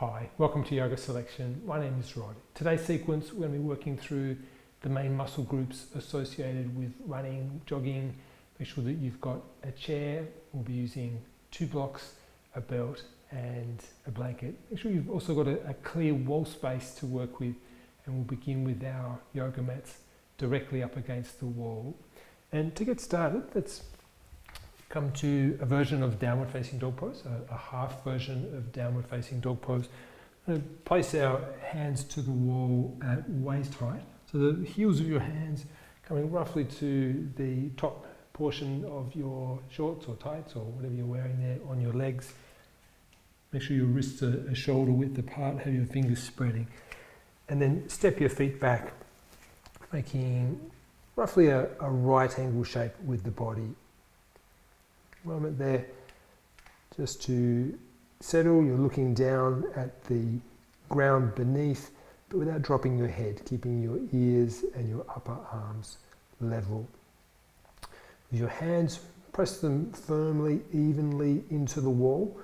Hi, welcome to Yoga Selection. My name is Rod. Today's sequence, we're going to be working through the main muscle groups associated with running, jogging. Make sure that you've got a chair. We'll be using 2 blocks, a belt and a blanket. Make sure you've also got a clear wall space to work with, and we'll begin with our yoga mats directly up against the wall. And to get started, let's come to a version of downward facing dog pose, a half version of downward facing dog pose. Place our hands to the wall at waist height. So the heels of your hands coming roughly to the top portion of your shorts or tights or whatever you're wearing there on your legs. Make sure your wrists are shoulder width apart, have your fingers spreading. And then step your feet back, making roughly a right angle shape with the body. Moment there just to settle. You're looking down at the ground beneath, but without dropping your head, keeping your ears and your upper arms level. With your hands, press them firmly, evenly into the wall.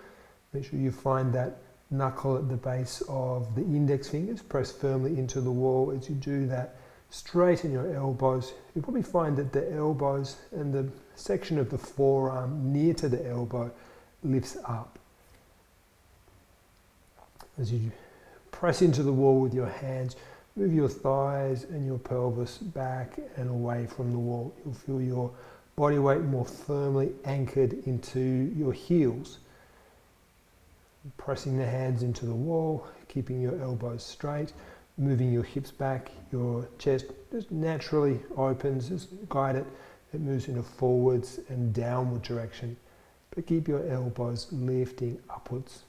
Make sure you find that knuckle at the base of the index fingers. Press firmly into the wall. As you do that, straighten your elbows. You'll probably find that the elbows and the section of the forearm near to the elbow lifts up. As you press into the wall with your hands, move your thighs and your pelvis back and away from the wall. You'll feel your body weight more firmly anchored into your heels. Pressing the hands into the wall, keeping your elbows straight, moving your hips back, your chest just naturally opens, just guide it. It moves in a forwards and downward direction, but keep your elbows lifting upwards.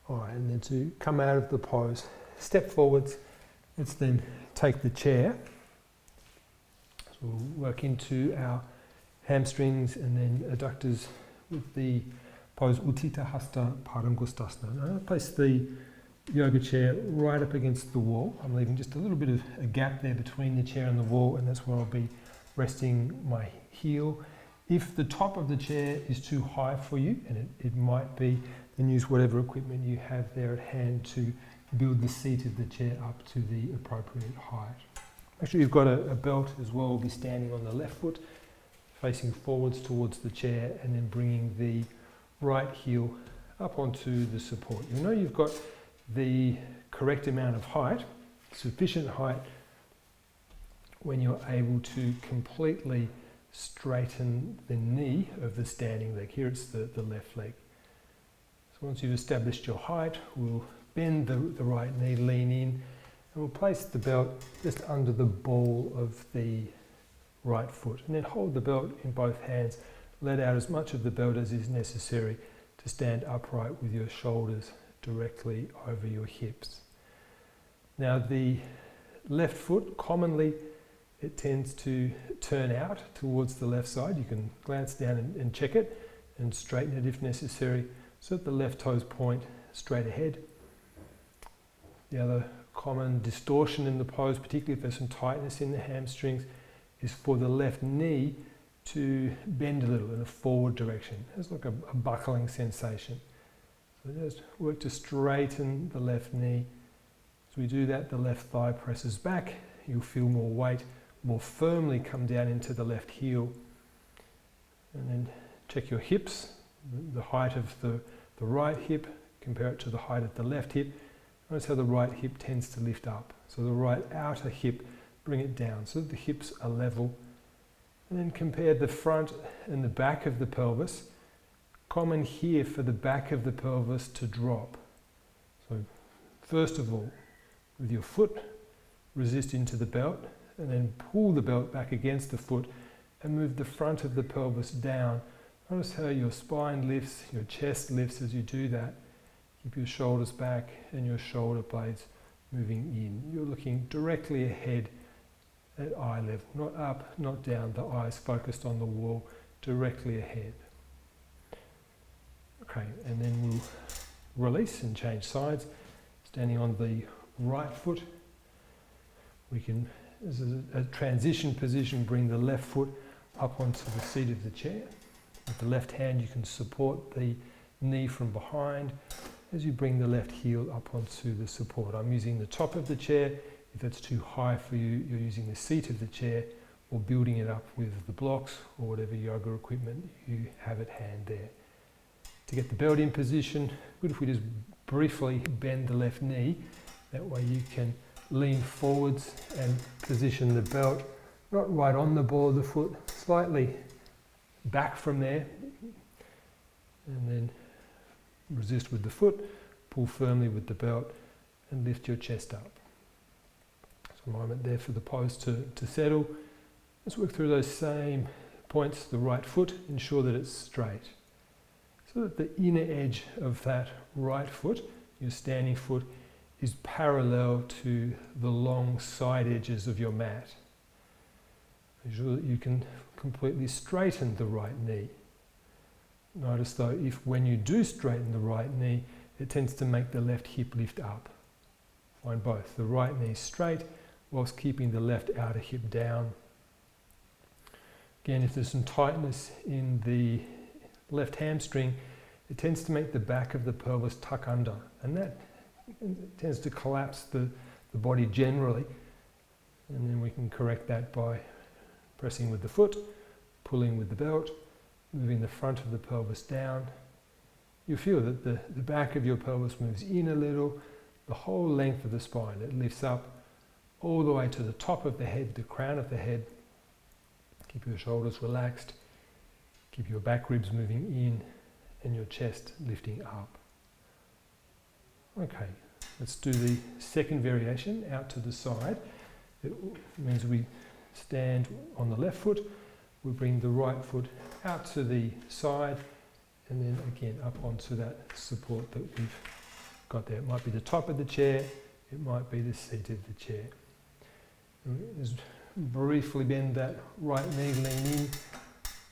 All right, and then to come out of the pose, step forwards. Let's then take the chair. So we'll work into our hamstrings and then adductors with the pose Utthita Hasta Padangusthasana. Place the yoga chair right up against the wall. I'm leaving just a little bit of a gap there between the chair and the wall, and that's where I'll be resting my heel. If the top of the chair is too high for you, and it might be, then use whatever equipment you have there at hand to build the seat of the chair up to the appropriate height. Make sure you've got a belt as well. We'll be standing on the left foot, facing forwards towards the chair, and then bringing the right heel up onto the support. You'll know you've got the correct amount of height, sufficient height, when you're able to completely straighten the knee of the standing leg. Here it's the left leg. So once you've established your height, we'll bend the right knee, lean in, and we'll place the belt just under the ball of the right foot. And then hold the belt in both hands. Let out as much of the belt as is necessary to stand upright with your shoulders directly over your hips. Now the left foot, commonly it tends to turn out towards the left side. You can glance down and check it and straighten it if necessary, so that the left toes point straight ahead. The other common distortion in the pose, particularly if there's some tightness in the hamstrings, is for the left knee to bend a little in a forward direction. It's like a buckling sensation. So just work to straighten the left knee. As we do that, the left thigh presses back. You'll feel more weight more firmly come down into the left heel. And then check your hips, the height of the right hip, compare it to the height of the left hip. Notice how the right hip tends to lift up. So the right outer hip, bring it down so that the hips are level. And then compare the front and the back of the pelvis. Common here for the back of the pelvis to drop. So first of all, with your foot, resist into the belt, and then pull the belt back against the foot and move the front of the pelvis down. Notice how your spine lifts, your chest lifts as you do that. Keep your shoulders back and your shoulder blades moving in. You're looking directly ahead at eye level, not up, not down. The eyes focused on the wall, directly ahead. Okay, and then we'll release and change sides. Standing on the right foot, we can, as a transition position, bring the left foot up onto the seat of the chair. With the left hand, you can support the knee from behind as you bring the left heel up onto the support. I'm using the top of the chair. If it's too high for you, you're using the seat of the chair or building it up with the blocks or whatever yoga equipment you have at hand there. To get the belt in position, good if we just briefly bend the left knee. That way you can lean forwards and position the belt not right on the ball of the foot, slightly back from there, and then resist with the foot, pull firmly with the belt and lift your chest up. So a moment there for the pose to settle. Let's work through those same points. The right foot, ensure that it's straight, so that the inner edge of that right foot, your standing foot, is parallel to the long side edges of your mat. Ensure that you can completely straighten the right knee. Notice though, if when you do straighten the right knee, it tends to make the left hip lift up. Find both, the right knee straight whilst keeping the left outer hip down. Again, if there's some tightness in the left hamstring, it tends to make the back of the pelvis tuck under, and that tends to collapse the body generally. And then we can correct that by pressing with the foot, pulling with the belt, moving the front of the pelvis down. You feel that the back of your pelvis moves in a little, the whole length of the spine. It lifts up all the way to the top of the head, the crown of the head. Keep your shoulders relaxed. Keep your back ribs moving in and your chest lifting up. Okay, let's do the second variation, out to the side. It means we stand on the left foot, we bring the right foot out to the side, and then again up onto that support that we've got there. It might be the top of the chair, it might be the seat of the chair. And just briefly bend that right knee, lean in,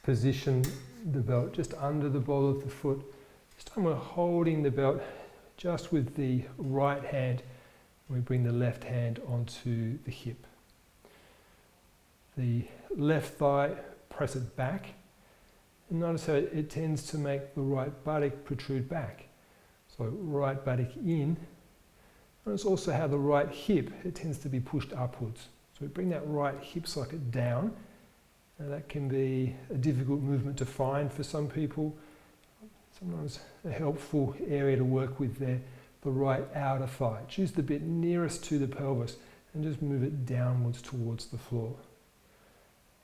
position the belt just under the ball of the foot. This time we're holding the belt just with the right hand. We bring the left hand onto the hip. The left thigh, press it back. And notice how it tends to make the right buttock protrude back. So right buttock in. Notice also how the right hip, it tends to be pushed upwards. So we bring that right hip socket down. Now that can be a difficult movement to find for some people. Sometimes a helpful area to work with there, the right outer thigh. Choose the bit nearest to the pelvis and just move it downwards towards the floor.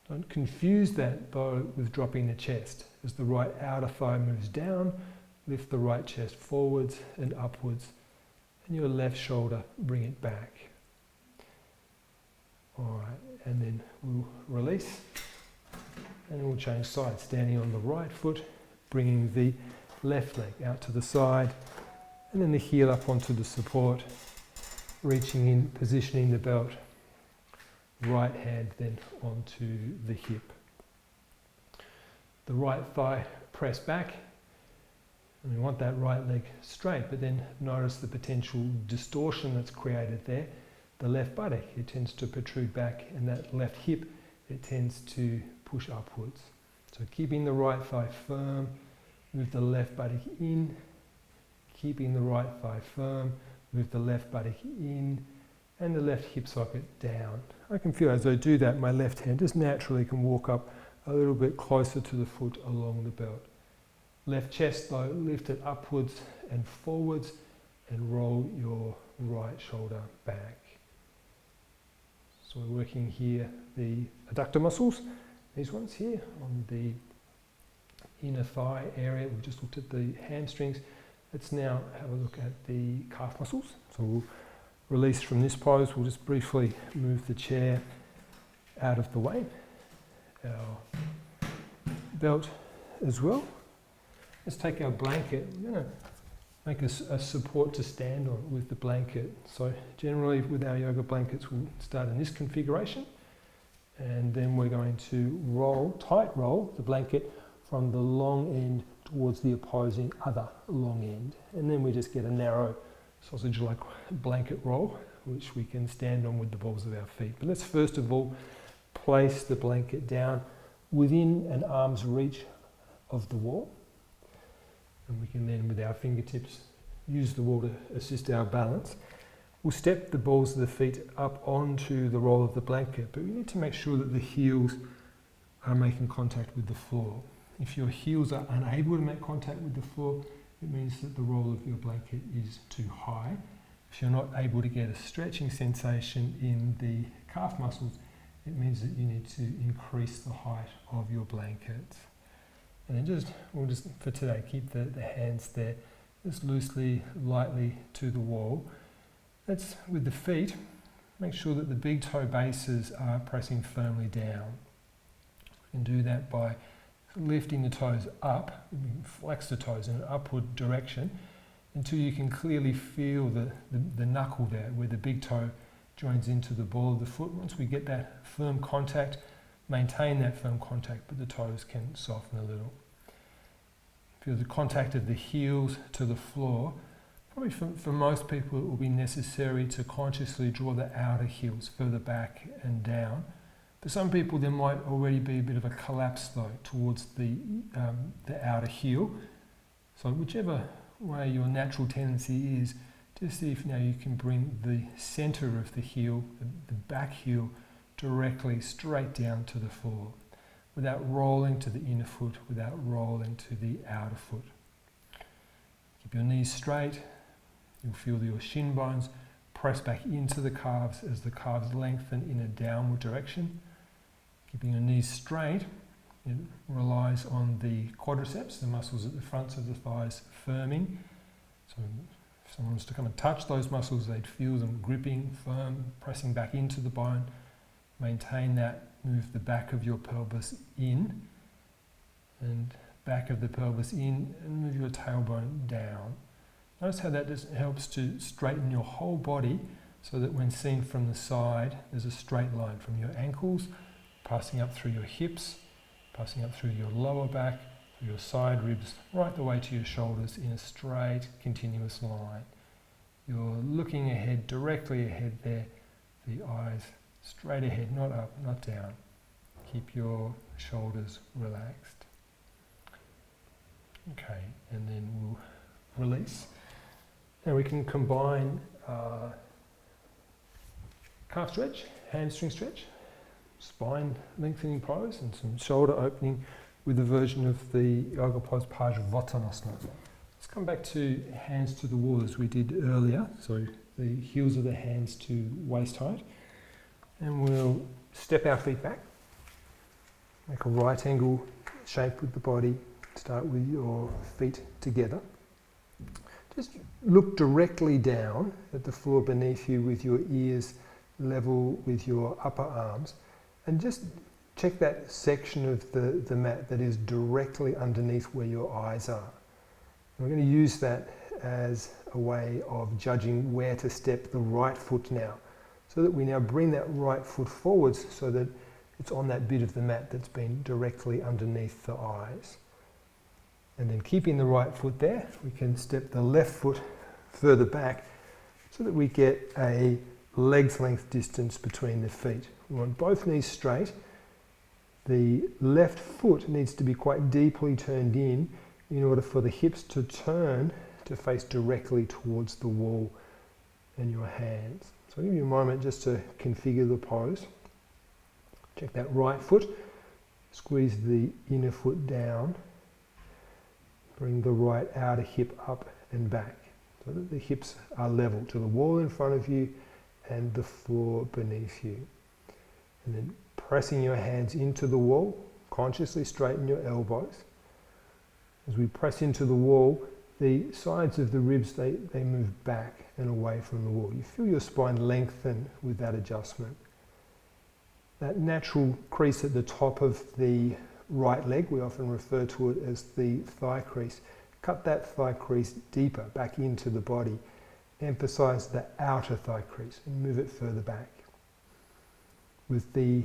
Don't confuse that though with dropping the chest. As the right outer thigh moves down, lift the right chest forwards and upwards, and your left shoulder, bring it back. All right, and then we'll release, and we'll change sides. Standing on the right foot, bringing the left leg out to the side, and then the heel up onto the support, reaching in, positioning the belt, right hand then onto the hip. The right thigh press back, and we want that right leg straight, but then notice the potential distortion that's created there. The left buttock, it tends to protrude back, and that left hip, it tends to push upwards. So keeping the right thigh firm, move the left buttock in, keeping the right thigh firm, move the left buttock in, and the left hip socket down. I can feel as I do that, my left hand just naturally can walk up a little bit closer to the foot along the belt. Left chest though, lift it upwards and forwards, and roll your right shoulder back. So we're working here the adductor muscles, these ones here on the inner thigh area. We've just looked at the hamstrings. Let's now have a look at the calf muscles. So we'll release from this pose. We'll just briefly move the chair out of the way. Our belt as well. Let's take our blanket. We're going to make a support to stand on with the blanket. So generally with our yoga blankets, we'll start in this configuration, and then we're going to roll, tight roll the blanket from the long end towards the opposing other long end. And then we just get a narrow sausage-like blanket roll, which we can stand on with the balls of our feet. But let's first of all place the blanket down within an arm's reach of the wall. And we can then, with our fingertips, use the wall to assist our balance. We'll step the balls of the feet up onto the roll of the blanket, but we need to make sure that the heels are making contact with the floor. If your heels are unable to make contact with the floor, it means that the roll of your blanket is too high. If you're not able to get a stretching sensation in the calf muscles, it means that you need to increase the height of your blanket. And then we'll just for today, keep the hands there, just loosely, lightly to the wall. That's with the feet. Make sure that the big toe bases are pressing firmly down. You can do that by lifting the toes up, flex the toes in an upward direction until you can clearly feel the knuckle there, where the big toe joins into the ball of the foot. Once we get that firm contact, maintain that firm contact, but the toes can soften a little. Feel the contact of the heels to the floor. Probably for most people it will be necessary to consciously draw the outer heels further back and down. For some people there might already be a bit of a collapse though towards the outer heel. So whichever way your natural tendency is, just see if now you can bring the centre of the heel, the back heel, directly straight down to the floor without rolling to the inner foot, without rolling to the outer foot. Keep your knees straight. You'll feel your shin bones press back into the calves as the calves lengthen in a downward direction. Keeping your knees straight, it relies on the quadriceps, the muscles at the fronts of the thighs firming. So if someone was to come and touch those muscles, they'd feel them gripping, firm, pressing back into the bone. Maintain that. Move the back of your pelvis in and back of the pelvis in, and move your tailbone down. Notice how that just helps to straighten your whole body so that when seen from the side, there's a straight line from your ankles, passing up through your hips, passing up through your lower back, through your side ribs, right the way to your shoulders in a straight, continuous line. You're looking ahead, directly ahead there, the eyes straight ahead, not up, not down. Keep your shoulders relaxed. Okay, and then we'll release. Now we can combine calf stretch, hamstring stretch, spine lengthening pose, and some shoulder opening with a version of the yoga pose Parsvottanasana. Let's come back to hands to the wall as we did earlier. So the heels of the hands to waist height. And we'll step our feet back, make a right angle shape with the body, start with your feet together. Just look directly down at the floor beneath you with your ears level with your upper arms, and just check that section of the mat that is directly underneath where your eyes are. We're going to use that as a way of judging where to step the right foot now, so that we now bring that right foot forwards so that it's on that bit of the mat that's been directly underneath the eyes. And then keeping the right foot there, we can step the left foot further back so that we get a leg's length distance between the feet. We want both knees straight. The left foot needs to be quite deeply turned in order for the hips to turn to face directly towards the wall and your hands. So I'll give you a moment just to configure the pose. Check that right foot, squeeze the inner foot down, bring the right outer hip up and back so that the hips are level to the wall in front of you and the floor beneath you. And then pressing your hands into the wall, consciously straighten your elbows. As we press into the wall, the sides of the ribs, they move back and away from the wall. You feel your spine lengthen with that adjustment. That natural crease at the top of the right leg, we often refer to it as the thigh crease. Cut that thigh crease deeper back into the body. Emphasize the outer thigh crease and move it further back. With the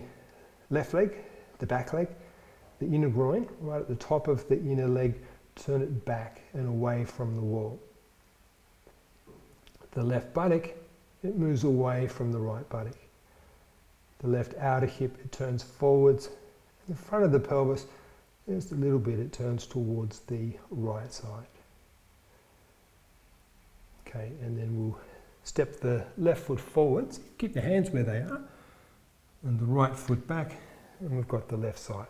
left leg, the back leg, the inner groin, right at the top of the inner leg, turn it back and away from the wall. The left buttock, it moves away from the right buttock. The left outer hip, it turns forwards. The front of the pelvis, just a little bit, it turns towards the right side. Okay, and then we'll step the left foot forwards, keep your hands where they are, and the right foot back, and we've got the left side.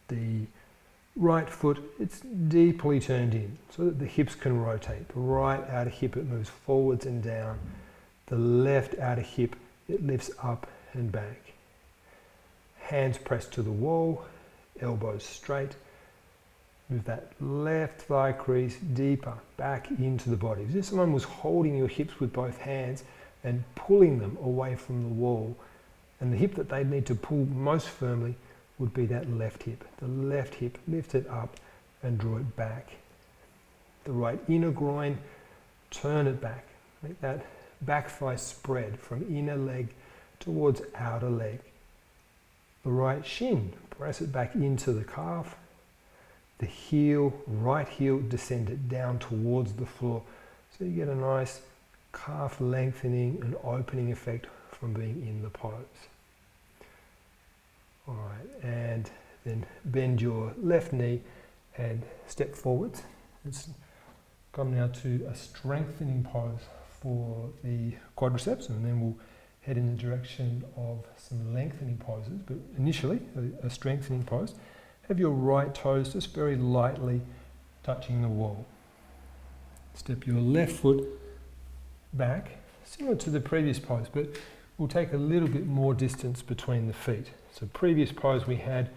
The right foot, it's deeply turned in so that the hips can rotate. The right outer hip, it moves forwards and down. The left outer hip, it lifts up and back. Hands pressed to the wall, elbows straight. Move that left thigh crease deeper back into the body. As if someone was holding your hips with both hands and pulling them away from the wall. And the hip that they need to pull most firmly would be that left hip. The left hip, lift it up and draw it back. The right inner groin, turn it back. Make that back thigh spread from inner leg towards outer leg. The right shin, press it back into the calf. The heel, right heel, descend it down towards the floor. So you get a nice calf lengthening and opening effect from being in the pose. All right, and then bend your left knee and step forwards. Let's come now to a strengthening pose for the quadriceps, and then we'll head in the direction of some lengthening poses. But initially, a strengthening pose. Have your right toes just very lightly touching the wall. Step your left foot back, similar to the previous pose, but we'll take a little bit more distance between the feet. So previous pose we had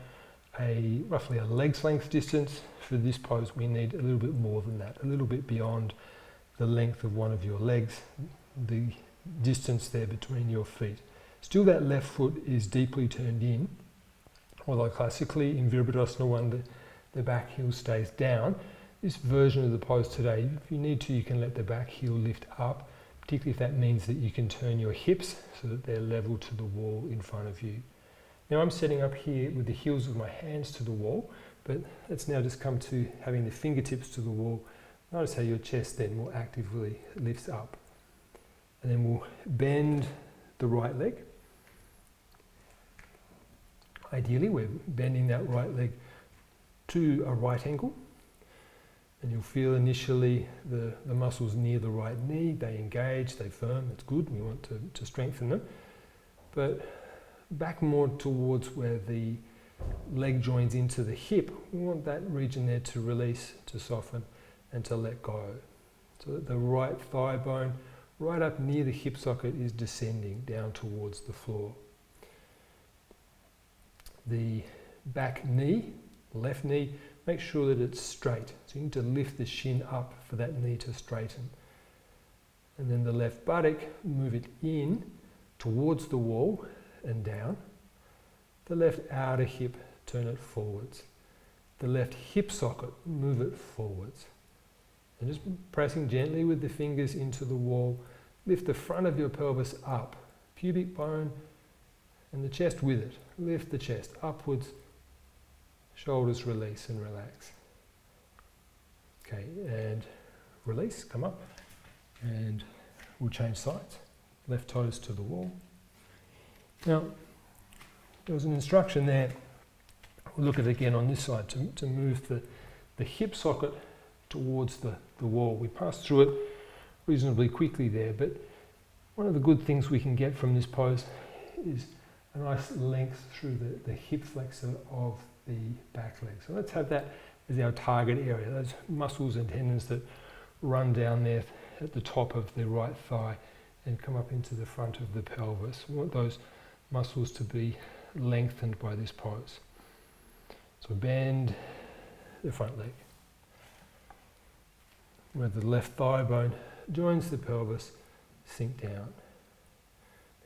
roughly a leg's length distance. For this pose we need a little bit more than that, a little bit beyond the length of one of your legs, the distance there between your feet. Still that left foot is deeply turned in, although classically in Virabhadrasana 1 the back heel stays down. This version of the pose today, if you need to, you can let the back heel lift up, particularly if that means that you can turn your hips so that they're level to the wall in front of you. Now I'm setting up here with the heels of my hands to the wall, but let's now just come to having the fingertips to the wall. Notice how your chest then more actively lifts up. And then we'll bend the right leg. Ideally, we're bending that right leg to a right angle. And you'll feel initially the muscles near the right knee, they engage, they firm, it's good, we want to strengthen them. But back more towards where the leg joins into the hip, we want that region there to release, to soften, and to let go. So that the right thigh bone, right up near the hip socket, is descending down towards the floor. The back knee, left knee, make sure that it's straight. So you need to lift the shin up for that knee to straighten. And then the left buttock, move it in towards the wall and down. The left outer hip, turn it forwards. The left hip socket, move it forwards. And just pressing gently with the fingers into the wall, lift the front of your pelvis up, pubic bone and the chest with it. Lift the chest upwards, shoulders release and relax. Okay, and release, come up, and we'll change sides. Left toes to the wall. Now, there was an instruction there, we'll look at it again on this side, to move the hip socket towards the wall. We passed through it reasonably quickly there, but one of the good things we can get from this pose is a nice length through the hip flexor of the back leg. So let's have that as our target area, those muscles and tendons that run down there at the top of the right thigh and come up into the front of the pelvis. We want those muscles to be lengthened by this pose. So bend the front leg, where the left thigh bone joins the pelvis, sink down.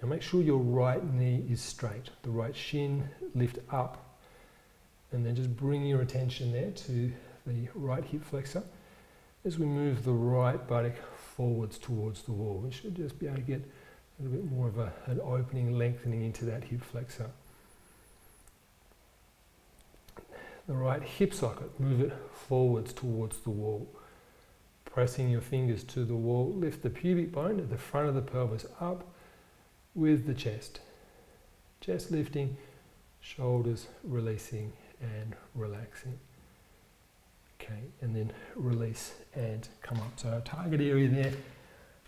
Now make sure your right knee is straight, the right shin lift up, and then just bring your attention there to the right hip flexor as we move the right buttock forwards towards the wall. We should just be able to get a little bit more of an opening, lengthening into that hip flexor. The right hip socket, move it forwards towards the wall. Pressing your fingers to the wall, lift the pubic bone at the front of the pelvis up with the chest. Chest lifting, shoulders releasing and relaxing. Okay, and then release and come up. So our target area there,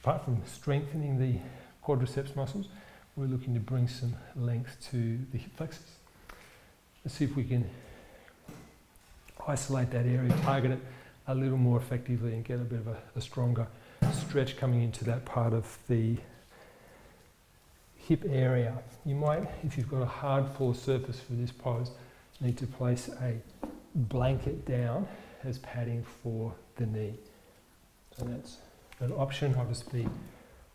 apart from strengthening the quadriceps muscles, we're looking to bring some length to the hip flexors. Let's see if we can isolate that area, target it a little more effectively and get a bit of a stronger stretch coming into that part of the hip area. You might, if you've got a hard floor surface for this pose, need to place a blanket down as padding for the knee. So that's an option. I'll just be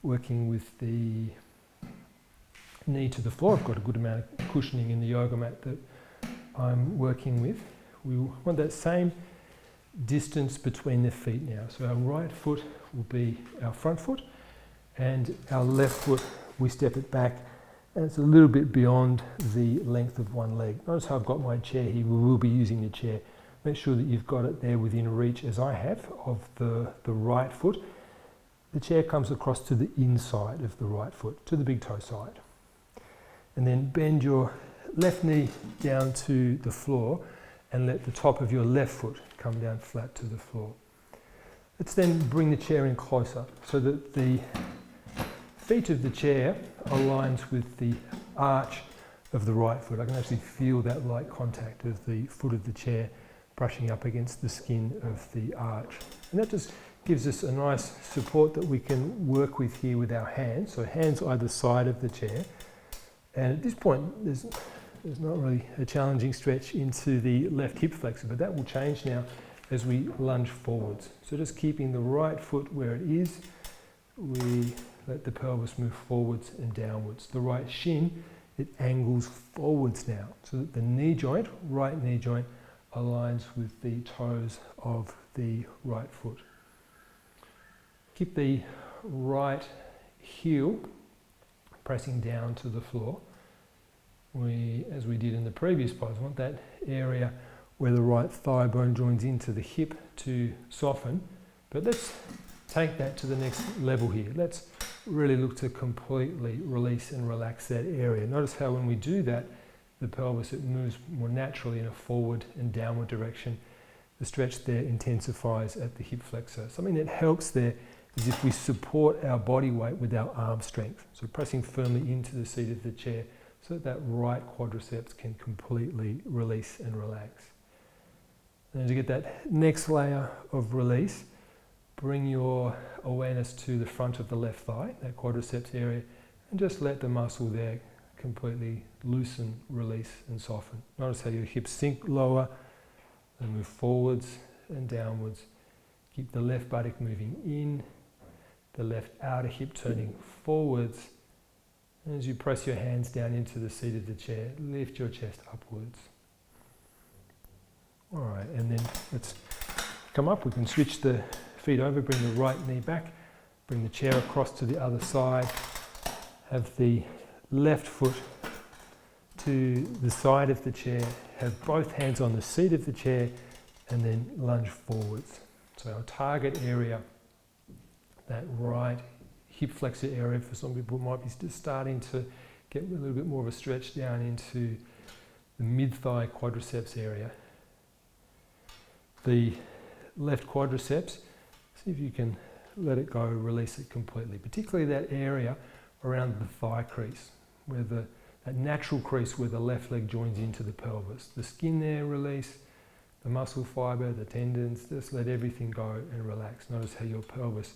working with the knee to the floor. I've got a good amount of cushioning in the yoga mat that I'm working with. We want that same distance between the feet now. So our right foot will be our front foot, and our left foot, we step it back, and it's a little bit beyond the length of one leg. Notice how I've got my chair here. We will be using the chair. Make sure that you've got it there within reach, as I have, of the right foot. The chair comes across to the inside of the right foot, to the big toe side. And then bend your left knee down to the floor and let the top of your left foot come down flat to the floor. Let's then bring the chair in closer so that the feet of the chair aligns with the arch of the right foot. I can actually feel that light contact of the foot of the chair brushing up against the skin of the arch. And that just gives us a nice support that we can work with here with our hands. So hands either side of the chair. And at this point, there's not really a challenging stretch into the left hip flexor, but that will change now as we lunge forwards. So just keeping the right foot where it is, we let the pelvis move forwards and downwards. The right shin, it angles forwards now, so that the knee joint, right knee joint, aligns with the toes of the right foot. Keep the right heel pressing down to the floor. As we did in the previous pose, want that area where the right thigh bone joins into the hip to soften. But let's take that to the next level here. Let's really look to completely release and relax that area. Notice how when we do that, the pelvis, it moves more naturally in a forward and downward direction. The stretch there intensifies at the hip flexor. Something that helps there is if we support our body weight with our arm strength. So pressing firmly into the seat of the chair so that right quadriceps can completely release and relax. And to get that next layer of release, bring your awareness to the front of the left thigh, that quadriceps area, and just let the muscle there completely loosen, release and soften. Notice how your hips sink lower and move forwards and downwards. Keep the left buttock moving in, the left outer hip turning forwards. And as you press your hands down into the seat of the chair, lift your chest upwards. All right, and then let's come up. We can switch the feet over, bring the right knee back, bring the chair across to the other side, have the left foot to the side of the chair, have both hands on the seat of the chair, and then lunge forwards. So our target area, that right hip flexor area, for some people might be just starting to get a little bit more of a stretch down into the mid-thigh quadriceps area. The left quadriceps, see if you can let it go, release it completely, particularly that area around the thigh crease, where that natural crease where the left leg joins into the pelvis. The skin there, release, the muscle fibre, the tendons, just let everything go and relax. Notice how your pelvis,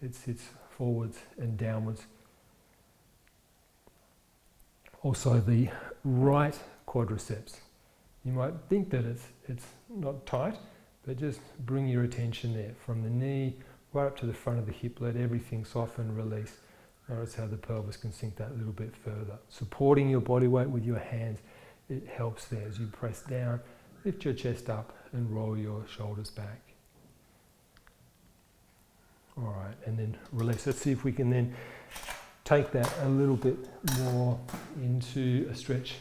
it sits forwards and downwards. Also the right quadriceps. You might think that it's not tight, but just bring your attention there from the knee right up to the front of the hip. Let everything soften, release. Notice how the pelvis can sink that a little bit further. Supporting your body weight with your hands, it helps there as you press down, lift your chest up and roll your shoulders back. All right, and then release. Let's see if we can then take that a little bit more into a stretch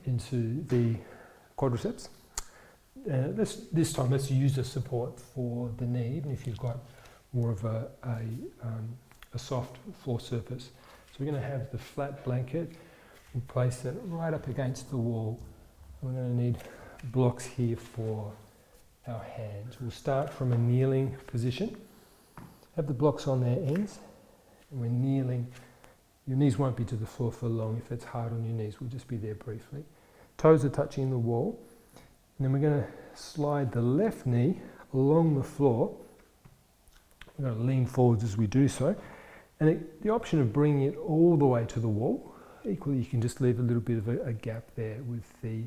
into the quadriceps. This time let's use the support for the knee, even if you've got more of a soft floor surface. So we're going to have the flat blanket and place it right up against the wall. We're going to need blocks here for our hands. We'll start from a kneeling position. Have the blocks on their ends, and we're kneeling. Your knees won't be to the floor for long. If it's hard on your knees, we'll just be there briefly. Toes are touching the wall, and then we're going to slide the left knee along the floor. We're going to lean forwards as we do so, and the option of bringing it all the way to the wall. Equally, you can just leave a little bit of a gap there with the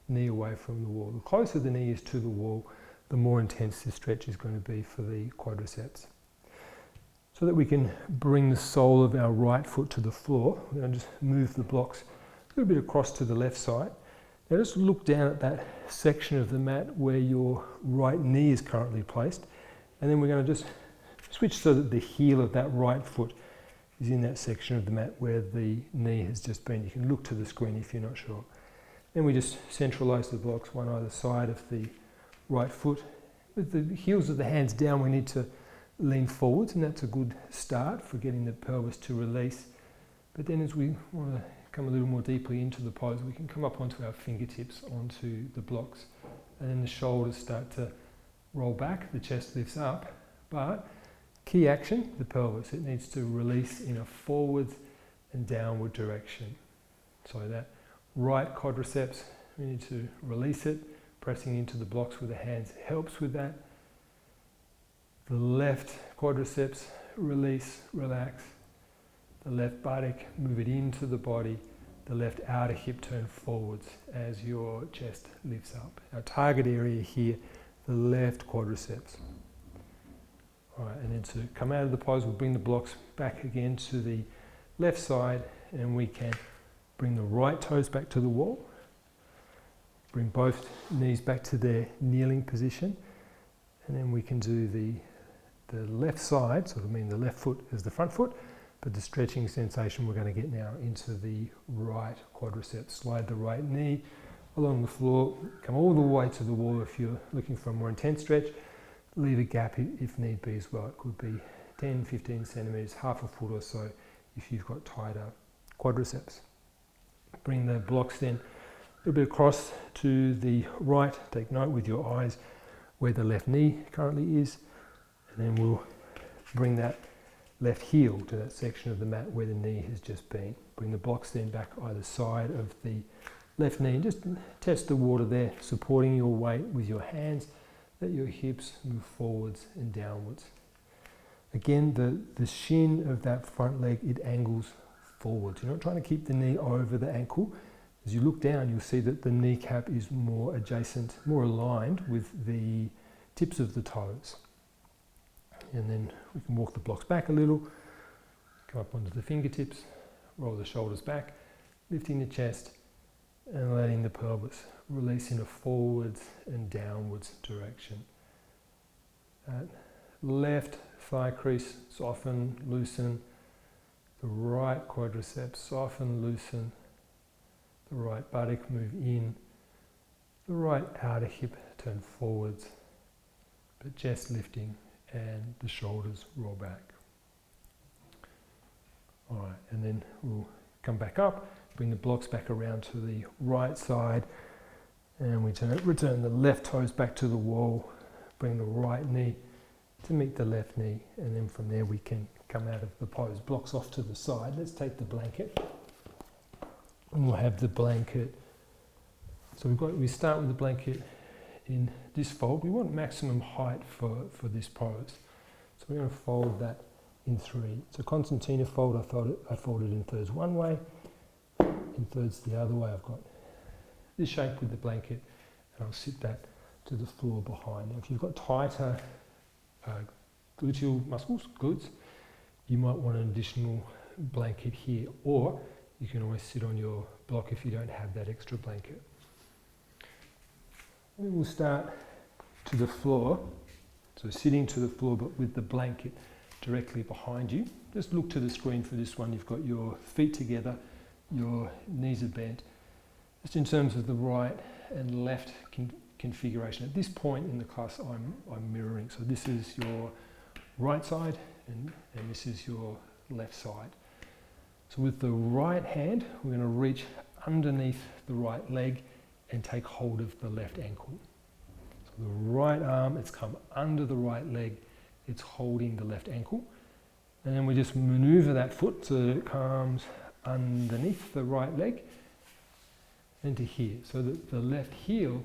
knee away from the wall. The closer the knee is to the wall, the more intense this stretch is going to be for the quadriceps. So that we can bring the sole of our right foot to the floor, we're going to just move the blocks a little bit across to the left side. Now just look down at that section of the mat where your right knee is currently placed, and then we're going to just switch so that the heel of that right foot is in that section of the mat where the knee has just been. You can look to the screen if you're not sure. Then we just centralise the blocks one either side of the right foot. With the heels of the hands down, we need to lean forwards, and that's a good start for getting the pelvis to release. But then as we want to come a little more deeply into the pose, we can come up onto our fingertips, onto the blocks, and then the shoulders start to roll back, the chest lifts up, but key action, the pelvis, it needs to release in a forwards and downward direction. So that right quadriceps, we need to release it, pressing into the blocks with the hands helps with that. The left quadriceps, release, relax. The left buttock, move it into the body. The left outer hip turn forwards as your chest lifts up. Our target area here, the left quadriceps. All right, and then to come out of the pose, we'll bring the blocks back again to the left side, and we can bring the right toes back to the wall. Bring both knees back to their kneeling position, and then we can do the left side, so I mean the left foot is the front foot, but the stretching sensation we're going to get now into the right quadriceps. Slide the right knee along the floor, come all the way to the wall if you're looking for a more intense stretch. Leave a gap if need be as well. It could be 10, 15 centimetres, half a foot or so if you've got tighter quadriceps. Bring the blocks then a little bit across to the right. Take note with your eyes where the left knee currently is, and then we'll bring that left heel to that section of the mat where the knee has just been. Bring the blocks then back either side of the left knee, and just test the water there, supporting your weight with your hands. Let your hips move forwards and downwards. Again, the shin of that front leg, it angles forwards. You're not trying to keep the knee over the ankle. As you look down, you'll see that the kneecap is more adjacent, more aligned with the tips of the toes. And then we can walk the blocks back a little, come up onto the fingertips, roll the shoulders back, lifting the chest, and letting the pelvis release in a forwards and downwards direction. Left thigh crease, soften, loosen. The right quadriceps, soften, loosen. The right buttock, move in. The right outer hip, turn forwards, but chest lifting and the shoulders roll back. All right, and then we'll come back up, bring the blocks back around to the right side, and we return the left toes back to the wall, bring the right knee to meet the left knee, and then from there we can come out of the pose. Blocks off to the side. Let's take the blanket, and we'll have the blanket. So we start with the blanket in this fold. We want maximum height for this pose. So we're going to fold that in three. So concertina fold, I fold it in thirds one way, in thirds the other way. I've got this shape with the blanket, and I'll sit that to the floor behind. Now if you've got tighter gluteal muscles, glutes, you might want an additional blanket here, or you can always sit on your block if you don't have that extra blanket. We will start to the floor, so sitting to the floor but with the blanket directly behind you. Just look to the screen for this one. You've got your feet together, your knees are bent. Just in terms of the right and left configuration. At this point in the class I'm mirroring. So this is your right side and this is your left side. So with the right hand, we're going to reach underneath the right leg and take hold of the left ankle. So So the right arm, it's come under the right leg, it's holding the left ankle. And then we just maneuver that foot so that it comes underneath the right leg into here. So that the left heel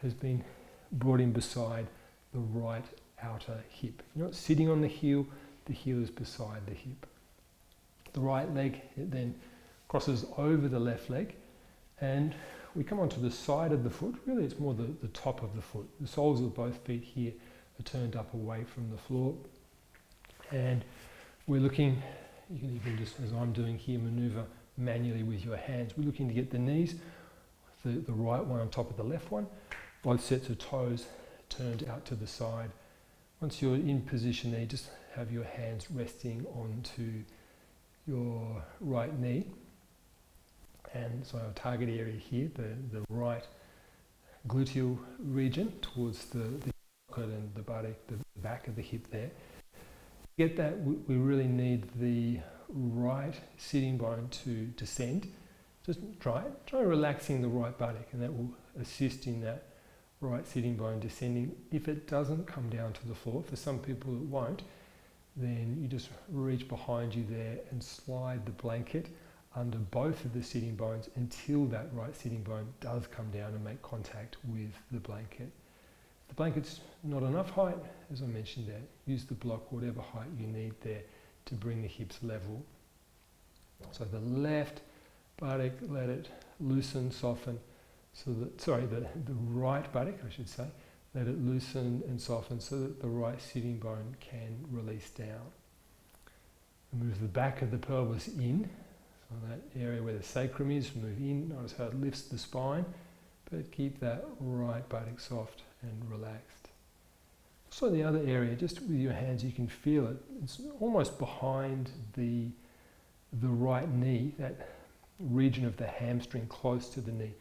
has been brought in beside the right outer hip. You're not sitting on the heel is beside the hip. The right leg, it then crosses over the left leg, and we come onto the side of the foot. Really, it's more the top of the foot. The soles of both feet here are turned up away from the floor. And we're looking, you can even just, as I'm doing here, maneuver manually with your hands. We're looking to get the knees, the right one on top of the left one, both sets of toes turned out to the side. Once you're in position there, just have your hands resting onto your right knee. And so our target area here, the right gluteal region towards the socket and the buttock, the back of the hip there. To get that, we really need the right sitting bone to descend. Just try relaxing the right buttock, and that will assist in that right sitting bone descending. If it doesn't come down to the floor, for some people it won't, then you just reach behind you there and slide the blanket under both of the sitting bones until that right sitting bone does come down and make contact with the blanket. If the blanket's not enough height, as I mentioned there, use the block whatever height you need there to bring the hips level. So the left buttock, let it loosen, soften, so that, the right buttock, I should say, let it loosen and soften so that the right sitting bone can release down. Move the back of the pelvis in, so that area where the sacrum is, move in. Notice how it lifts the spine, but keep that right buttock soft and relaxed. Also the other area, just with your hands, you can feel it. It's almost behind the right knee, that region of the hamstring close to the knee.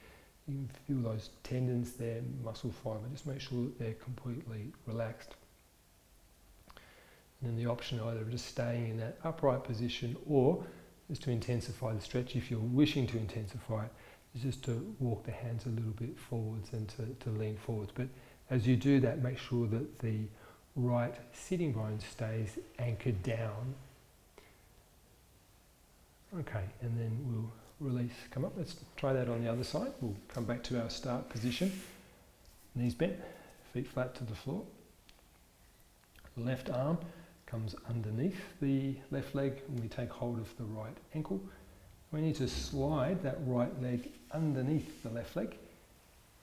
You can feel those tendons there, muscle fibre. Just make sure that they're completely relaxed. And then the option either of just staying in that upright position or just to intensify the stretch, if you're wishing to intensify it, is just to walk the hands a little bit forwards and to lean forwards. But as you do that, make sure that the right sitting bone stays anchored down. Okay, and then we'll release, come up. Let's try that on the other side. We'll come back to our start position. Knees bent, feet flat to the floor. Left arm comes underneath the left leg and we take hold of the right ankle. We need to slide that right leg underneath the left leg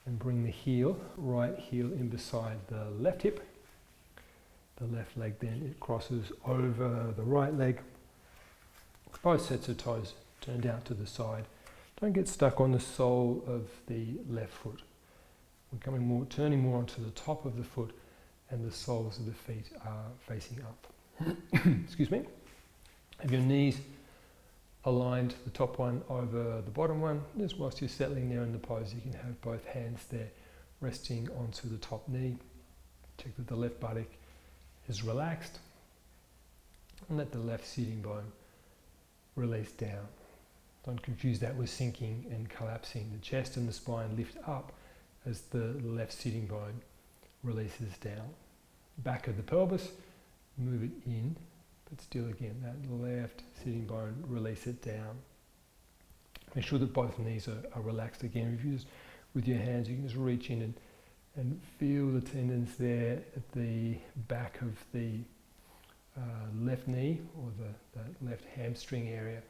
and bring the right heel in beside the left hip. The left leg then, it crosses over the right leg. Both sets of toes turned out to the side. Don't get stuck on the sole of the left foot. We're turning more onto the top of the foot, and the soles of the feet are facing up. Excuse me. Have your knees aligned, the top one over the bottom one. Just whilst you're settling there in the pose, you can have both hands there resting onto the top knee. Check that the left buttock is relaxed, and let the left sitting bone release down. Don't confuse that with sinking and collapsing. The chest and the spine lift up as the left sitting bone releases down. Back of the pelvis, move it in, but still again, that left sitting bone, release it down. Make sure that both knees are relaxed again. If you just, with your hands, you can just reach in and feel the tendons there at the back of the left knee or the left hamstring area.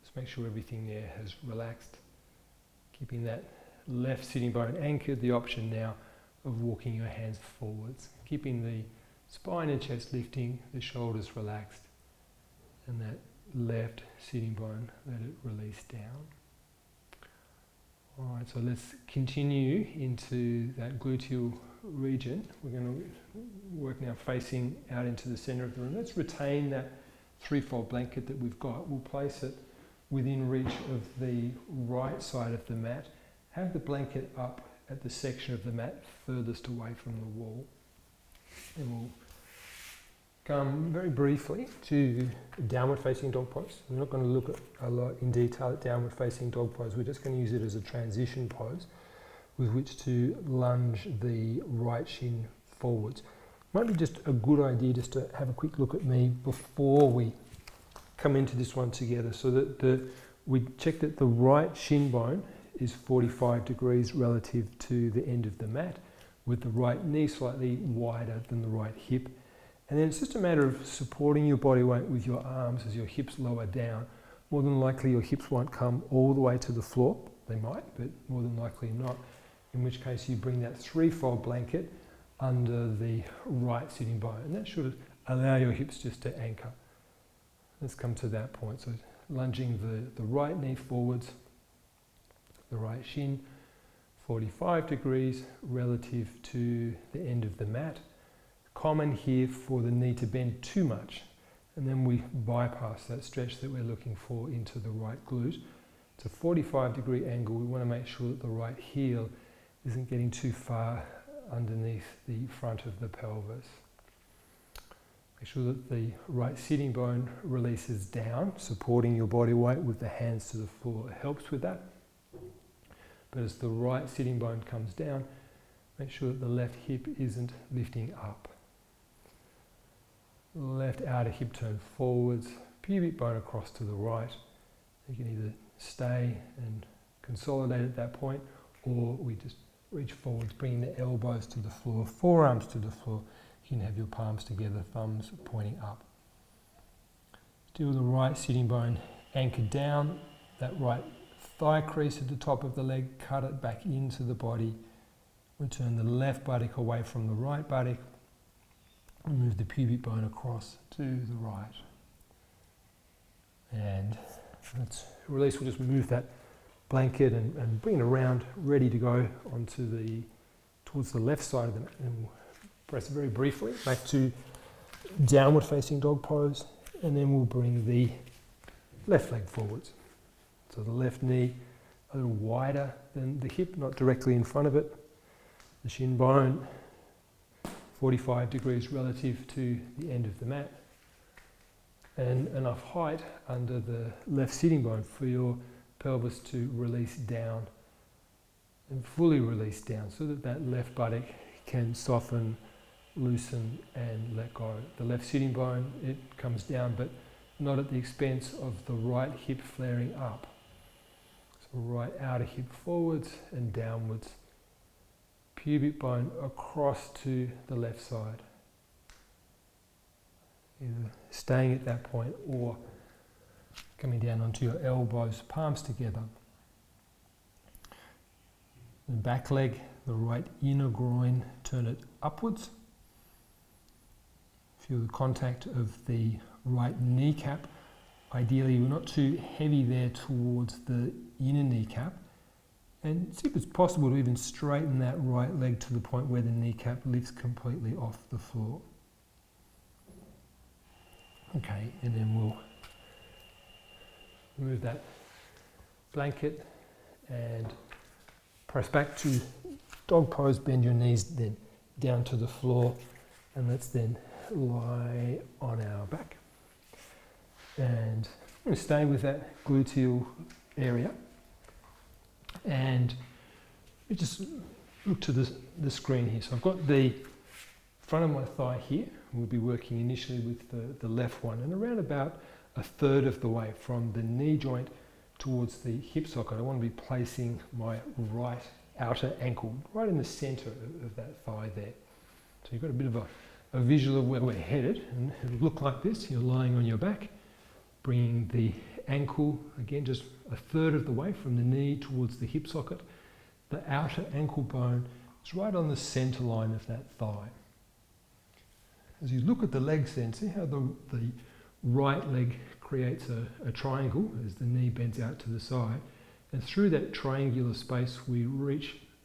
Just make sure everything there has relaxed. Keeping that left sitting bone anchored, the option now of walking your hands forwards. Keeping the spine and chest lifting, the shoulders relaxed, and that left sitting bone, let it release down. Alright, so let's continue into that gluteal region. We're going to work now facing out into the center of the room. Let's retain that threefold blanket that we've got. We'll place it within reach of the right side of the mat. Have the blanket up at the section of the mat furthest away from the wall. And we'll come very briefly to downward facing dog pose. We're not going to look at a lot in detail at downward facing dog pose. We're just going to use it as a transition pose. with which to lunge the right shin forwards. Might be just a good idea just to have a quick look at me before we come into this one together, so that we check that the right shin bone is 45 degrees relative to the end of the mat, with the right knee slightly wider than the right hip. And then it's just a matter of supporting your body weight with your arms as your hips lower down. More than likely your hips won't come all the way to the floor. They might, but more than likely not. In which case you bring that threefold blanket under the right sitting bone. And that should allow your hips just to anchor. Let's come to that point. So lunging the right knee forwards, the right shin, 45 degrees relative to the end of the mat. Common here for the knee to bend too much, and then we bypass that stretch that we're looking for into the right glute. It's a 45-degree angle. We want to make sure that the right heel isn't getting too far underneath the front of the pelvis. Make sure that the right sitting bone releases down, supporting your body weight with the hands to the floor. It helps with that. But as the right sitting bone comes down, make sure that the left hip isn't lifting up. Left outer hip turn forwards, pubic bone across to the right. You can either stay and consolidate at that point, or we just reach forwards, bringing the elbows to the floor, forearms to the floor. You can have your palms together, thumbs pointing up. Still the right sitting bone anchored down, that right thigh crease at the top of the leg, cut it back into the body. Return the left buttock away from the right buttock. And move the pubic bone across to the right. And let's release. We'll just move that blanket and bring it around, ready to go towards the left side of the mat. And we'll press very briefly back to downward facing dog pose. And then we'll bring the left leg forwards. So the left knee a little wider than the hip, not directly in front of it. The shin bone 45 degrees relative to the end of the mat, and enough height under the left sitting bone for your pelvis to release down and fully release down, so that that left buttock can soften, loosen and let go. The left sitting bone, it comes down, but not at the expense of the right hip flaring up. So right outer hip forwards and downwards. Pubic bone across to the left side. Either staying at that point or coming down onto your elbows, palms together. The back leg, the right inner groin, turn it upwards. Feel the contact of the right kneecap. Ideally, we're not too heavy there towards the inner kneecap. And see if it's possible to even straighten that right leg to the point where the kneecap lifts completely off the floor. Okay, and then we'll move that blanket and press back to dog pose, bend your knees then down to the floor, and let's then lie on our back. And I'm going to stay with that gluteal area. And we just look to the screen here. So I've got the front of my thigh here. We'll be working initially with the left one, and around about a third of the way from the knee joint towards the hip socket, I want to be placing my right outer ankle right in the center of that thigh there. So you've got a bit of a visual of where we're headed, and it'll look like this. You're lying on your back, bringing the ankle, again, just a third of the way from the knee towards the hip socket. The outer ankle bone is right on the center line of that thigh. As you look at the legs then, see how the right leg creates a triangle as the knee bends out to the side. And through that triangular space, we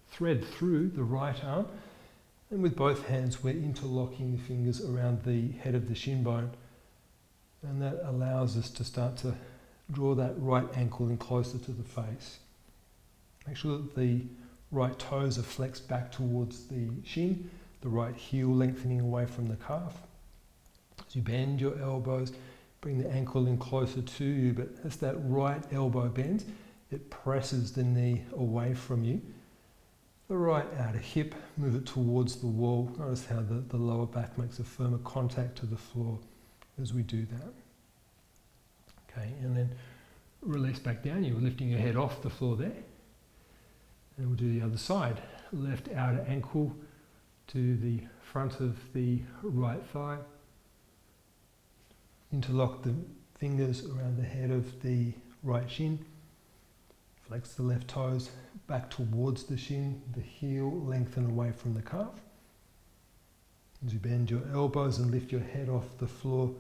thread through the right arm. And with both hands, we're interlocking the fingers around the head of the shin bone. And that allows us to start to draw that right ankle in closer to the face. Make sure that the right toes are flexed back towards the shin, the right heel lengthening away from the calf. As you bend your elbows, bring the ankle in closer to you, but as that right elbow bends, it presses the knee away from you. The right outer hip, move it towards the wall. Notice how the lower back makes a firmer contact to the floor as we do that. Okay, and then release back down. You're lifting your head off the floor there. And we'll do the other side. Left outer ankle to the front of the right thigh. Interlock the fingers around the head of the right shin. Flex the left toes back towards the shin, the heel lengthen away from the calf. As you bend your elbows and lift your head off the floor,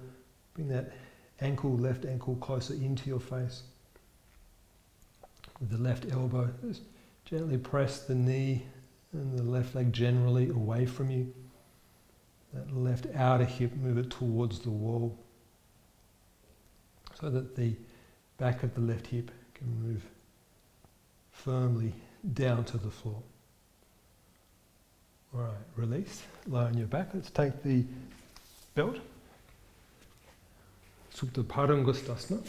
bring that left ankle closer into your face. With the left elbow, just gently press the knee and the left leg generally away from you. That left outer hip, move it towards the wall so that the back of the left hip can move firmly down to the floor. All right, release, lie on your back. Let's take the belt. Supta Padangustasana.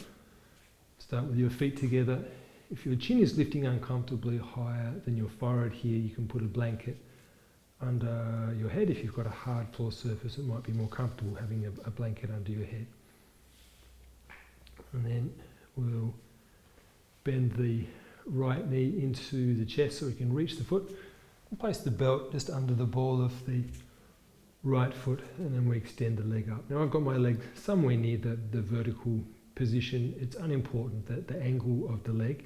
Start with your feet together. If your chin is lifting uncomfortably higher than your forehead here, you can put a blanket under your head. If you've got a hard floor surface, it might be more comfortable having a blanket under your head. And then we'll bend the right knee into the chest so we can reach the foot. And place the belt just under the ball of the right foot, and then we extend the leg up. Now I've got my leg somewhere near the vertical position. It's unimportant that the angle of the leg.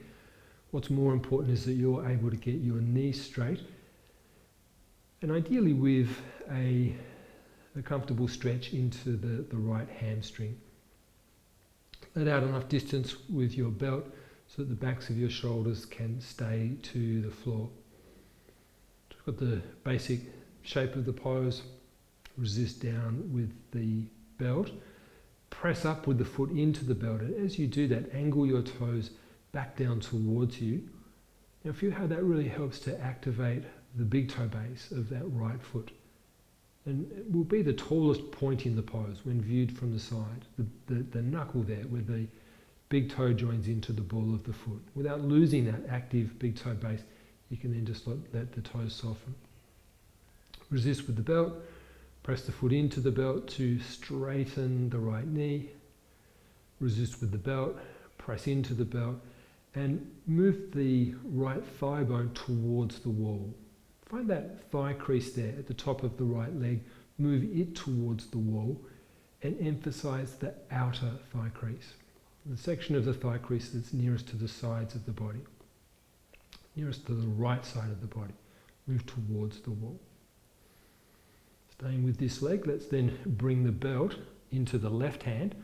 What's more important is that you're able to get your knee straight, and ideally with a comfortable stretch into the right hamstring. Let out enough distance with your belt so that the backs of your shoulders can stay to the floor. So we've got the basic shape of the pose. Resist down with the belt. Press up with the foot into the belt. And as you do that, angle your toes back down towards you. Now feel how that really helps to activate the big toe base of that right foot. And it will be the tallest point in the pose when viewed from the side. The knuckle there where the big toe joins into the ball of the foot. Without losing that active big toe base, you can then just let the toes soften. Resist with the belt. Press the foot into the belt to straighten the right knee. Resist with the belt. Press into the belt. And move the right thigh bone towards the wall. Find that thigh crease there at the top of the right leg. Move it towards the wall and emphasize the outer thigh crease. The section of the thigh crease that's nearest to the sides of the body. Nearest to the right side of the body. Move towards the wall. Staying with this leg, let's then bring the belt into the left hand,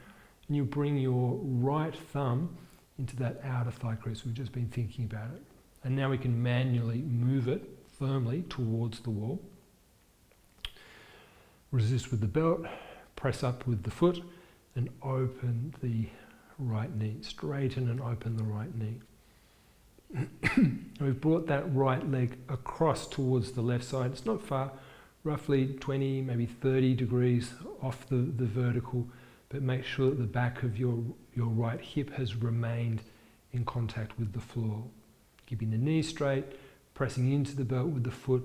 and you bring your right thumb into that outer thigh crease. We've just been thinking about it. And now we can manually move it firmly towards the wall. Resist with the belt, press up with the foot, and open the right knee. Straighten and open the right knee. We've brought that right leg across towards the left side. It's not far, roughly 20, maybe 30 degrees off the vertical, but make sure that the back of your right hip has remained in contact with the floor. Keeping the knee straight, pressing into the belt with the foot,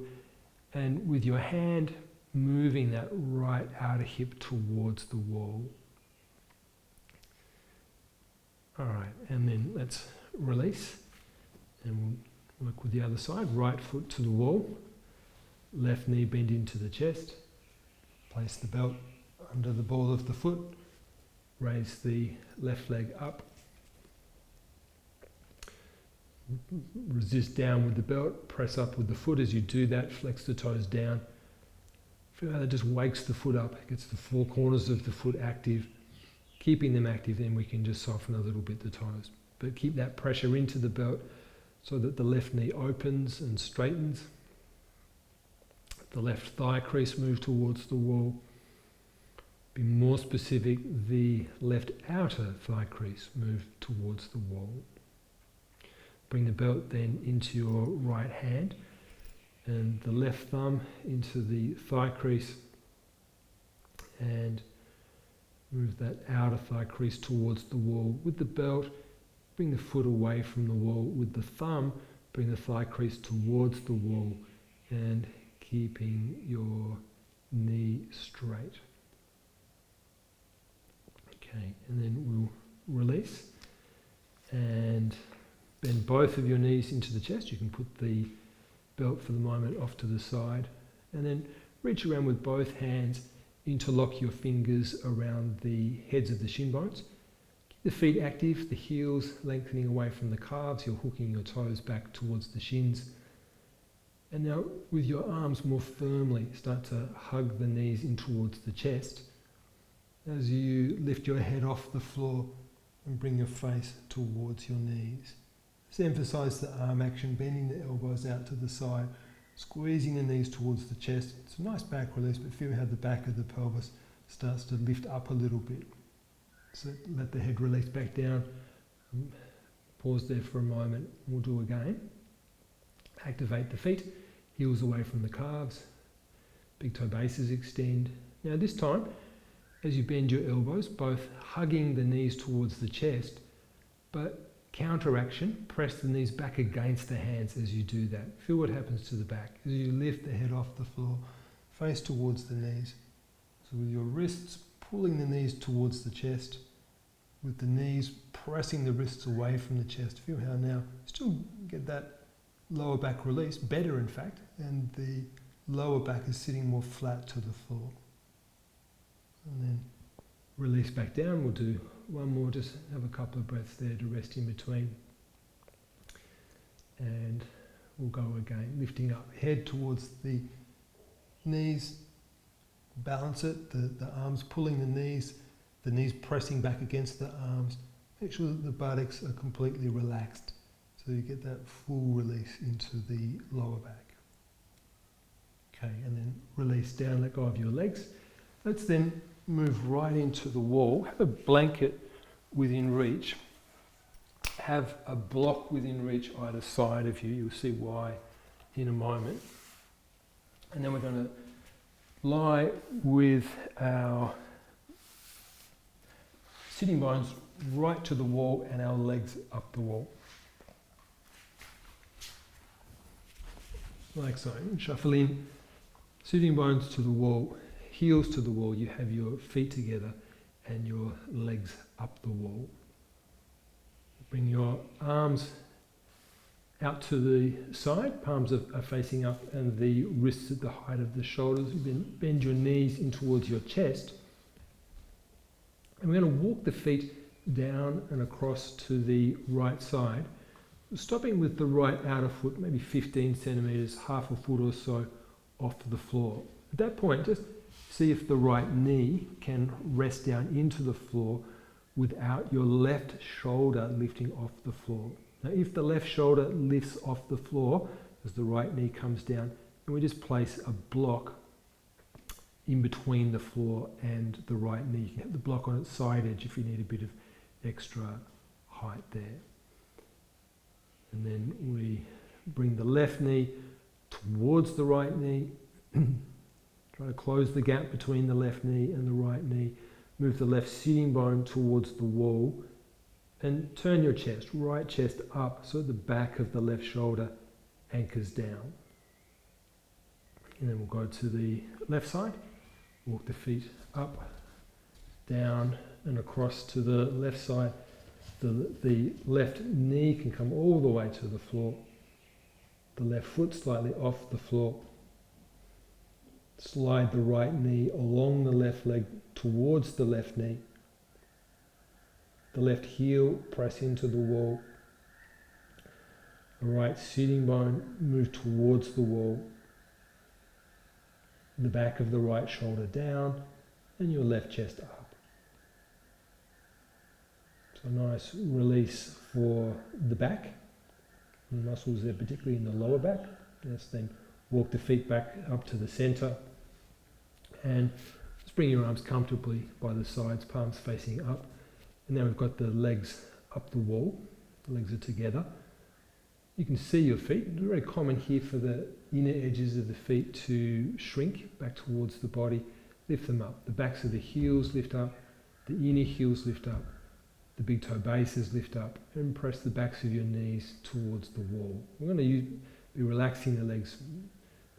and with your hand moving that right outer hip towards the wall. All right, and then let's release, and we'll work with the other side. Right foot to the wall, left knee bend into the chest, place the belt under the ball of the foot, raise the left leg up, resist down with the belt, press up with the foot. As you do that, flex the toes down. Feel how that just wakes the foot up, gets the four corners of the foot active. Keeping them active, then we can just soften a little bit the toes. But keep that pressure into the belt so that the left knee opens and straightens. The left thigh crease move towards the wall. Be more specific, the left outer thigh crease move towards the wall. Bring the belt then into your right hand and the left thumb into the thigh crease, and move that outer thigh crease towards the wall. With the belt, bring the foot away from the wall. With the thumb, bring the thigh crease towards the wall and keeping your knee straight. Okay, and then we'll release and bend both of your knees into the chest. You can put the belt for the moment off to the side, and then reach around with both hands, interlock your fingers around the heads of the shin bones. Keep the feet active, the heels lengthening away from the calves. You're hooking your toes back towards the shins. And now with your arms more firmly, start to hug the knees in towards the chest as you lift your head off the floor and bring your face towards your knees. Just emphasize the arm action, bending the elbows out to the side, squeezing the knees towards the chest. It's a nice back release, but feel how the back of the pelvis starts to lift up a little bit. So let the head release back down. Pause there for a moment. We'll do again. Activate the feet, heels away from the calves, big toe bases extend. Now this time, as you bend your elbows, both hugging the knees towards the chest, but counteraction, press the knees back against the hands as you do that. Feel what happens to the back as you lift the head off the floor, face towards the knees. So with your wrists pulling the knees towards the chest, with the knees pressing the wrists away from the chest. Feel how now still get that lower back release, better in fact, and the lower back is sitting more flat to the floor. And then release back down. We'll do one more, just have a couple of breaths there to rest in between. And we'll go again, lifting up, head towards the knees, balance it, the arms pulling the knees pressing back against the arms. Make sure that the buttocks are completely relaxed so you get that full release into the lower back. Okay, and then release down, let go of your legs. Let's then move right into the wall. Have a blanket within reach. Have a block within reach either side of you. You'll see why in a moment. And then we're going to lie with our sitting bones right to the wall and our legs up the wall. Like so. Shuffle in, sitting bones to the wall, heels to the wall. You have your feet together and your legs up the wall. Bring your arms out to the side, palms are facing up and the wrists at the height of the shoulders. Bend your knees in towards your chest. And we're going to walk the feet down and across to the right side, stopping with the right outer foot, maybe 15 centimetres, half a foot or so off the floor. At that point, just see if the right knee can rest down into the floor without your left shoulder lifting off the floor. Now, if the left shoulder lifts off the floor as the right knee comes down, then we just place a block in between the floor and the right knee. You can have the block on its side edge if you need a bit of extra height there. And then we bring the left knee towards the right knee. Try to close the gap between the left knee and the right knee. Move the left sitting bone towards the wall and turn your chest, right chest up so the back of the left shoulder anchors down. And then we'll go to the left side. Walk the feet up, down and across to the left side. The left knee can come all the way to the floor. The left foot slightly off the floor. Slide the right knee along the left leg towards the left knee. The left heel press into the wall. The right sitting bone move towards the wall. The back of the right shoulder down and your left chest up. So nice release for the back. The muscles there, particularly in the lower back. Let's then walk the feet back up to the center and just bring your arms comfortably by the sides, palms facing up. And now we've got the legs up the wall. The legs are together. You can see your feet. It's very common here for the inner edges of the feet to shrink back towards the body. Lift them up. The backs of the heels lift up. The inner heels lift up. The big toe bases lift up. And press the backs of your knees towards the wall. We're going to be relaxing the legs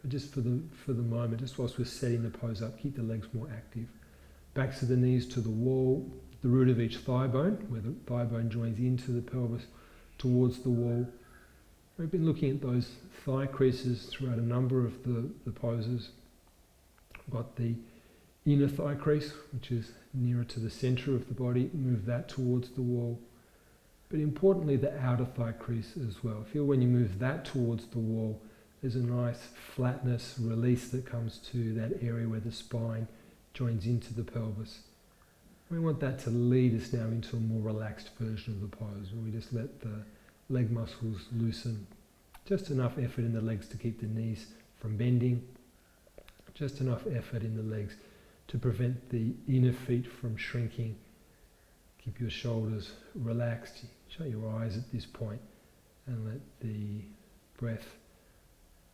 But just for the moment, just whilst we're setting the pose up, keep the legs more active. Backs of the knees to the wall, the root of each thigh bone, where the thigh bone joins into the pelvis towards the wall. We've been looking at those thigh creases throughout a number of the poses. We've got the inner thigh crease, which is nearer to the centre of the body, move that towards the wall. But importantly, the outer thigh crease as well. Feel when you move that towards the wall, there's a nice flatness, release that comes to that area where the spine joins into the pelvis. We want that to lead us now into a more relaxed version of the pose, where we just let the leg muscles loosen. Just enough effort in the legs to keep the knees from bending. Just enough effort in the legs to prevent the inner feet from shrinking. Keep your shoulders relaxed. Shut your eyes at this point and let the breath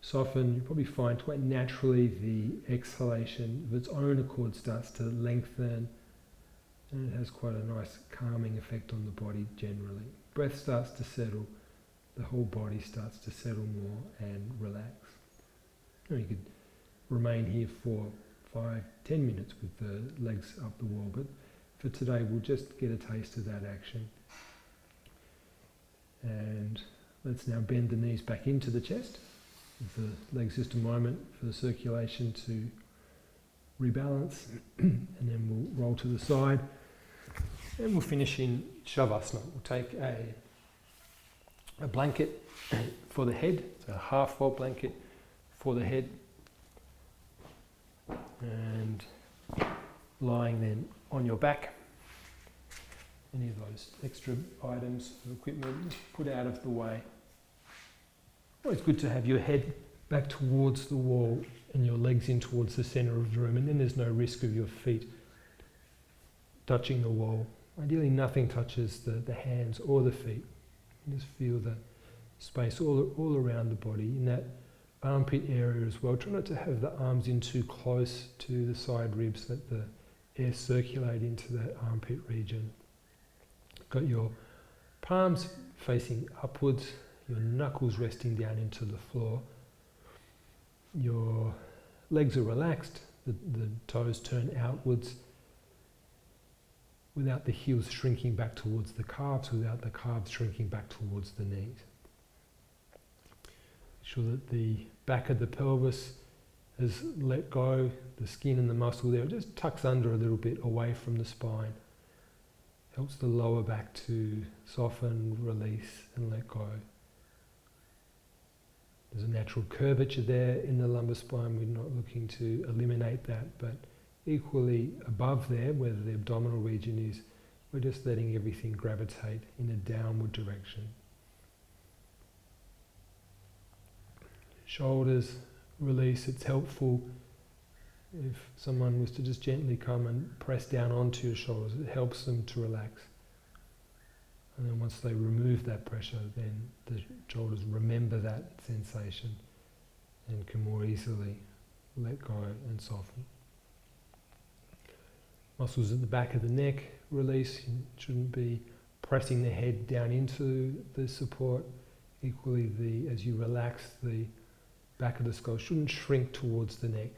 soften. You probably find quite naturally the exhalation of its own accord starts to lengthen, and it has quite a nice calming effect on the body generally. Breath starts to settle, the whole body starts to settle more and relax. You could remain here for 5-10 minutes with the legs up the wall, but for today we'll just get a taste of that action. And let's now bend the knees back into the chest. Give the legs just a moment for the circulation to rebalance, and then we'll roll to the side, and we'll finish in Shavasana. We'll take a blanket for the head, so a half fold blanket for the head, and lying then on your back. Any of those extra items or equipment put out of the way. Always good to have your head back towards the wall and your legs in towards the centre of the room, and then there's no risk of your feet touching the wall. Ideally nothing touches the hands or the feet. You just feel the space all around the body, in that armpit area as well. Try not to have the arms in too close to the side ribs, let the air circulate into that armpit region. Got your palms facing upwards, your knuckles resting down into the floor. Your legs are relaxed, the toes turn outwards, without the heels shrinking back towards the calves, without the calves shrinking back towards the knees. Make sure that the back of the pelvis has let go, the skin and the muscle there just tucks under a little bit away from the spine. Helps the lower back to soften, release and let go. There's a natural curvature there in the lumbar spine. We're not looking to eliminate that, but equally above there, where the abdominal region is, we're just letting everything gravitate in a downward direction. Shoulders release. It's helpful if someone was to just gently come and press down onto your shoulders. It helps them to relax. And then once they remove that pressure, then the shoulders remember that sensation and can more easily let go and soften. Muscles at the back of the neck release. You shouldn't be pressing the head down into the support. Equally, as you relax, the back of the skull shouldn't shrink towards the neck.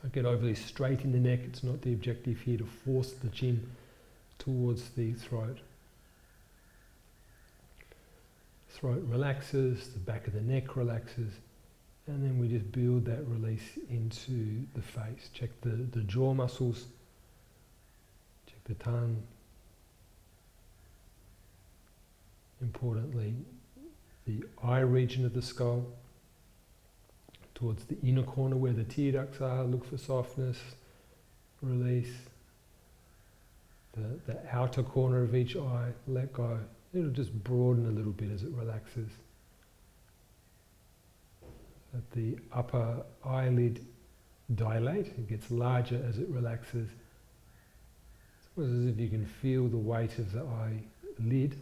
Don't get overly straight in the neck. It's not the objective here to force the chin towards the throat. Throat relaxes, the back of the neck relaxes, and then we just build that release into the face. Check the jaw muscles, check the tongue. Importantly, the eye region of the skull, towards the inner corner where the tear ducts are, look for softness, release. The outer corner of each eye, let go. It'll just broaden a little bit as it relaxes. Let the upper eyelid dilate, it gets larger as it relaxes. It's almost as if you can feel the weight of the eyelid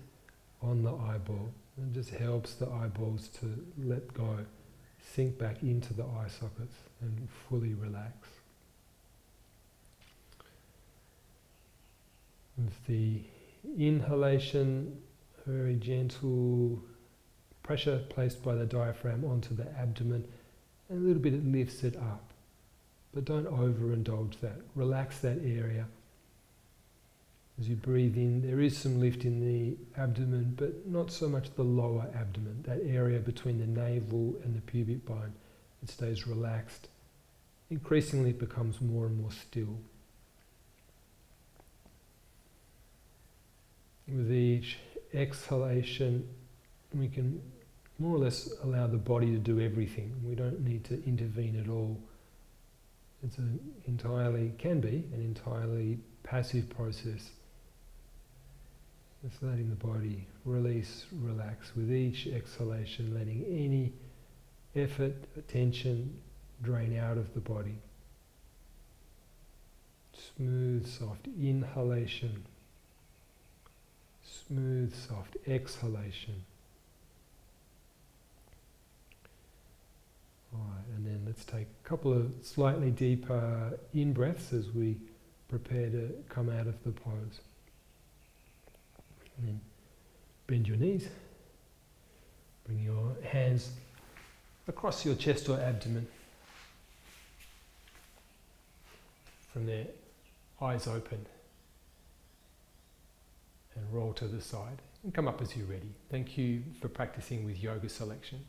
on the eyeball. It just helps the eyeballs to let go, sink back into the eye sockets and fully relax. With the inhalation, very gentle pressure placed by the diaphragm onto the abdomen, and a little bit it lifts it up. But don't overindulge that. Relax that area. As you breathe in, there is some lift in the abdomen, but not so much the lower abdomen, that area between the navel and the pubic bone. It stays relaxed. Increasingly it becomes more and more still. With each exhalation, we can more or less allow the body to do everything. We don't need to intervene at all. It's can be an entirely passive process. Just letting the body release, relax with each exhalation, letting any effort, tension drain out of the body. Smooth, soft inhalation. Smooth, soft exhalation. Alright, and then let's take a couple of slightly deeper in-breaths as we prepare to come out of the pose. And then bend your knees. Bring your hands across your chest or abdomen. From there, eyes open. And roll to the side. And come up as you're ready. Thank you for practicing with Yoga Selection.